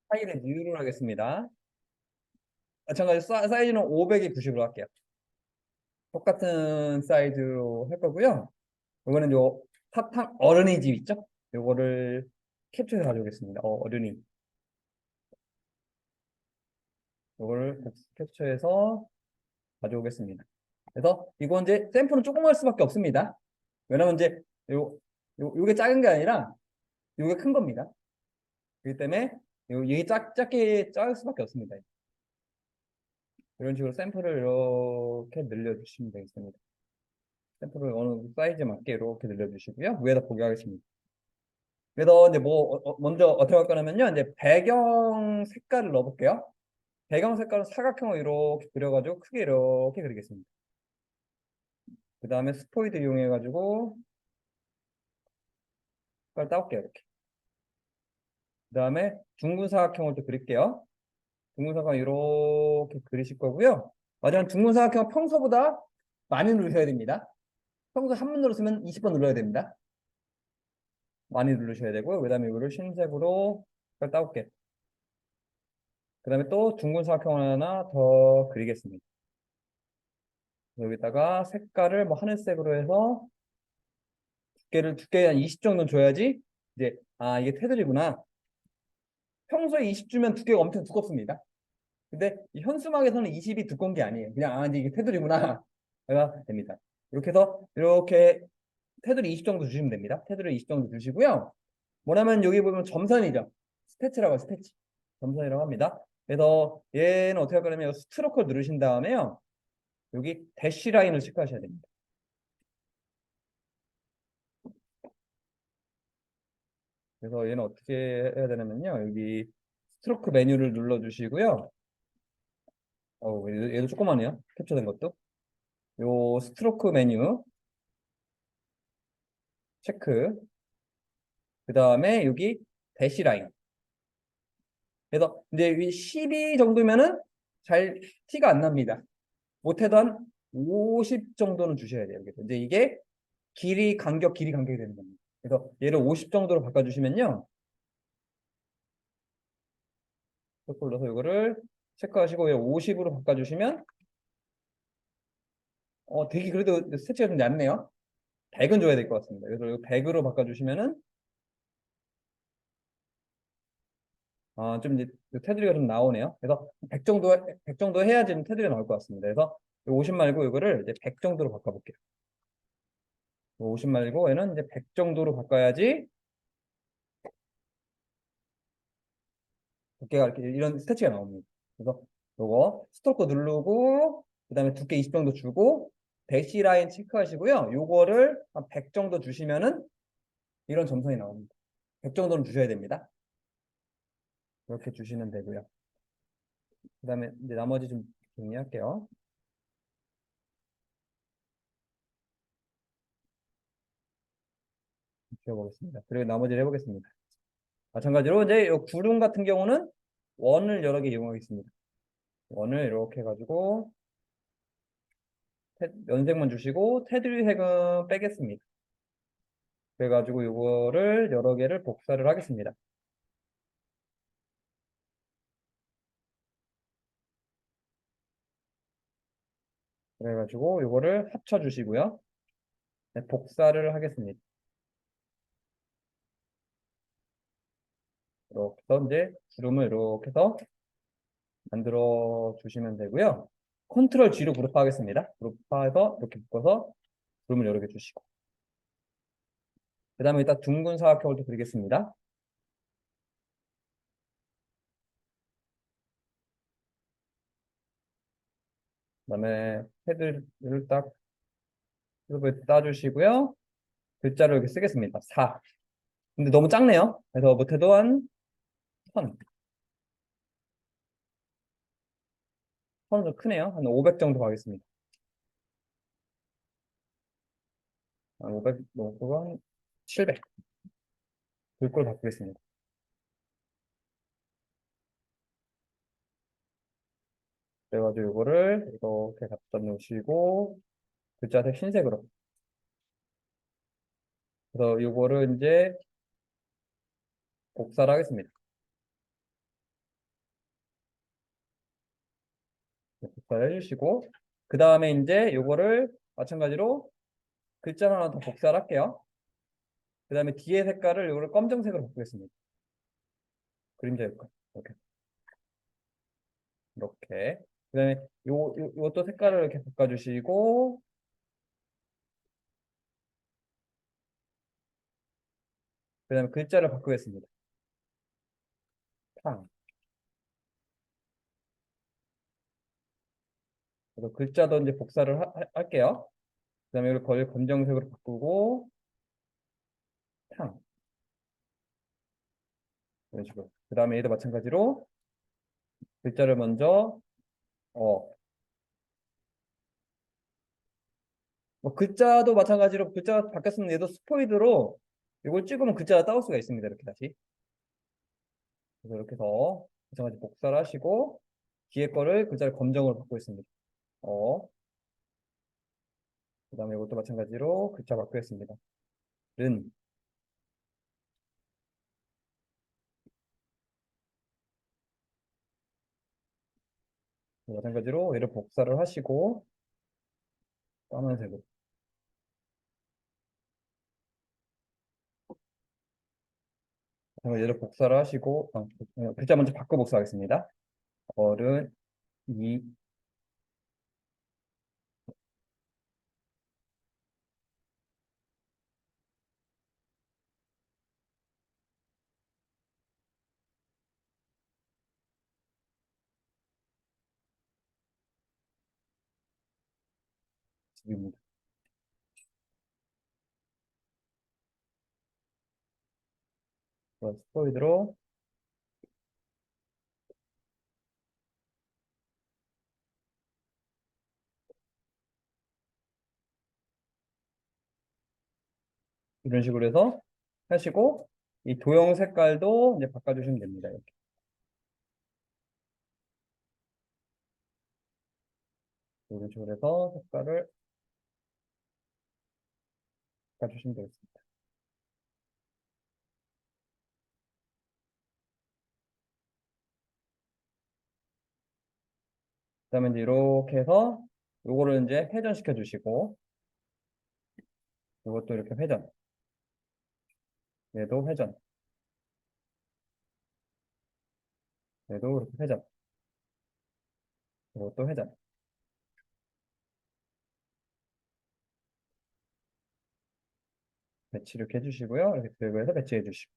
파일의 뉴를 하겠습니다. 마찬가지 사이즈는 500에 90으로 할게요. 똑같은 사이즈로 할 거고요. 이거는 요 사탕 어른이집 있죠? 요거를 캡처해서 가져오겠습니다. 어른이. 요거를 캡처해서 가져오겠습니다. 그래서 이거 이제 샘플은 조그마할 수밖에 없습니다. 왜냐면 이제 요게 작은 게 아니라 요게 큰 겁니다. 그렇기 때문에 이게 작게 작을 수밖에 없습니다. 이런 식으로 샘플을 이렇게 늘려주시면 되겠습니다. 샘플을 어느 사이즈에 맞게 이렇게 늘려주시고요. 위에다 보게 하겠습니다. 그래서 이제 먼저 어떻게 할 거냐면요. 이제 배경 색깔을 넣어볼게요. 배경 색깔은 사각형을 이렇게 그려가지고 크게 이렇게 그리겠습니다. 그 다음에 스포이드 이용해가지고 색깔 따올게요. 이렇게. 그 다음에 둥근 사각형을 또 그릴게요. 둥근 사각형 이렇게 그리실 거고요. 마지막 둥근 사각형 평소보다 많이 누르셔야 됩니다. 평소 한 번 눌렀으면 20번 눌러야 됩니다. 많이 누르셔야 되고요. 그 다음에 이거를 흰색으로 색깔 따올게요. 그 다음에 또 둥근 사각형 하나 더 그리겠습니다. 여기다가 색깔을 뭐 하늘색으로 해서 두께 한 20 정도 줘야지 이제 이게 테두리구나. 평소에 20 주면 두께가 엄청 두껍습니다. 근데 이 현수막에서는 20이 두꺼운 게 아니에요. 그냥 이제 이게 테두리구나 가 됩니다. 이렇게 해서 이렇게 테두리 20 정도 주시면 됩니다. 테두리 20 정도 주시고요. 뭐냐면 여기 보면 점선이죠. 스태치라고 스태치. 점선이라고 합니다. 그래서 얘는 어떻게 할 거냐면 스트로크를 누르신 다음에요. 여기 대시 라인을 체크하셔야 됩니다. 그래서 얘는 어떻게 해야 되냐면요. 여기 스트로크 메뉴를 눌러주시고요. 얘도 조그마네요. 캡처된 것도. 요 스트로크 메뉴 체크. 그 다음에 여기 대시 라인. 그래서 이제 12 정도면은 잘 티가 안 납니다. 못해도 한 50 정도는 주셔야 돼요. 그래서 이제 이게 길이 간격이 되는 겁니다. 그래서 얘를 50 정도로 바꿔주시면요. 을 넣어서 이거를 체크하시고 50으로 바꿔주시면 되게 그래도 스태치가 좀 얇네요. 100은 줘야 될 것 같습니다. 그래서 이거 100으로 바꿔주시면은 좀 이제 테두리가 좀 나오네요. 그래서 100 정도 해야지 좀 테두리가 나올 것 같습니다. 그래서 50 말고 이거를 이제 100 정도로 바꿔볼게요. 50 말고 얘는 이제 100 정도로 바꿔야지 두께가 이렇게 이런 스태치가 나옵니다. 그래서 요거 스토커 누르고 그다음에 두께 20 정도 주고 대시 라인 체크하시고요. 요거를 한 100 정도 주시면은 이런 점선이 나옵니다. 100 정도는 주셔야 됩니다. 이렇게 주시면 되고요. 그다음에 이제 나머지 좀 정리할게요. 지워보겠습니다. 그리고 나머지를 해보겠습니다. 마찬가지로 이제 이 구름 같은 경우는 원을 여러 개 이용하겠습니다. 원을 이렇게 해가지고 연색만 주시고 테두리 색은 빼겠습니다. 그래가지고 이거를 여러 개를 복사를 하겠습니다. 그래가지고 이거를 합쳐 주시고요. 네, 복사를 하겠습니다. 이렇게 해서 이제 구름을 이렇게 해서 만들어 주시면 되고요. 컨트롤 G로 그룹화하겠습니다. 그룹화해서 이렇게 묶어서 구름을 여러 개 주시고 그 다음에 일단 둥근 사각형을 또 그리겠습니다. 그 다음에 헤드를 딱 따주시고요. 글자를 이렇게 쓰겠습니다. 4. 근데 너무 작네요. 그래서 못해도 한 1000. 1000은 좀 크네요. 한 500 정도 가겠습니다. 한 500, 그거 한 700. 글꼴 바꾸겠습니다. 그래가지고 이거를 이렇게 갖다 놓으시고 글자색 흰색으로. 그래서 이거를 이제 복사를 하겠습니다. 복사를 해주시고 그 다음에 이제 요거를 마찬가지로 글자 하나 더 복사를 할게요. 그 다음에 뒤에 색깔을 요거를 검정색으로 바꾸겠습니다. 그림자 효과. 이렇게. 이렇게. 그 다음에 요것도 색깔을 이렇게 바꿔주시고 그 다음에 글자를 바꾸겠습니다. 탕. 그래서 글자도 이제 복사를 할게요. 그 다음에 이걸 거의 검정색으로 바꾸고 탕. 이런 식으로. 그 다음에 얘도 마찬가지로 글자를 먼저 어, 뭐 글자도 마찬가지로 글자가 바뀌었으면 얘도 스포이드로 이걸 찍으면 글자가 따올 수가 있습니다. 이렇게 다시. 그래서 이렇게 해서 마찬가지 복사를 하시고 뒤에 거를 글자를 검정으로 바꾸고 있습니다. 그 다음에 이것도 마찬가지로 글자 바꾸겠습니다. 른. 마찬가지로 얘를 복사를 하시고 까만색으로. 얘를 복사를 하시고 글자 먼저 바꿔 복사하겠습니다. 어른 이 집입니다. 스포이드로 이런 식으로 해서 하시고 이 도형 색깔도 이제 바꿔주시면 됩니다. 이렇게. 이런 식으로 해서 색깔을 바꿔주시면 되겠습니다. 그다음에 이제 이렇게 해서 요거를 이제 회전시켜 주시고 이것도 이렇게 회전. 얘도 회전. 얘도 이렇게 회전. 이것도 회전. 배치 이렇게 해주시고요. 이렇게 들고 해서 배치해 주시고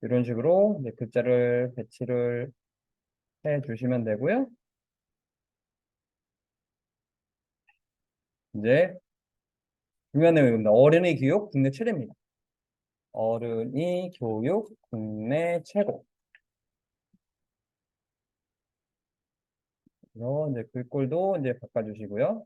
이런 식으로 이제 글자를 배치를 해 주시면 되고요. 이제 중요한 내용입니다. 어린이 교육 국내 최대입니다. 어른이 교육 국내 최고. 그래서 이제 글꼴도 이제 바꿔주시고요.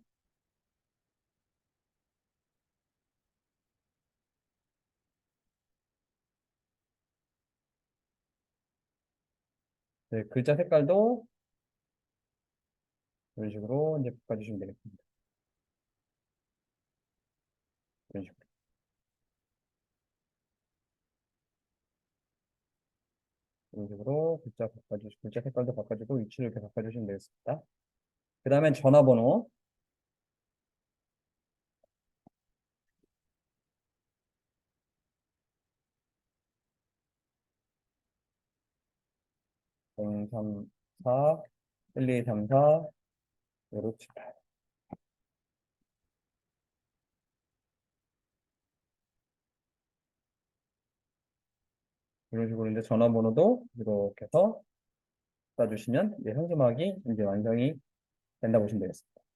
네, 글자 색깔도 이런 식으로 이제 바꿔주시면 되겠습니다. 이런 식으로. 이런 식으로 글자 색깔도 바꿔주고 위치를 이렇게 바꿔주시면 되겠습니다. 그 다음엔 전화번호. 034 1234 1578 이런 식으로 이제 전화번호도 이렇게 해서 써주시면 이제 현수막이 이제 완성이 된다 보시면 되겠습니다.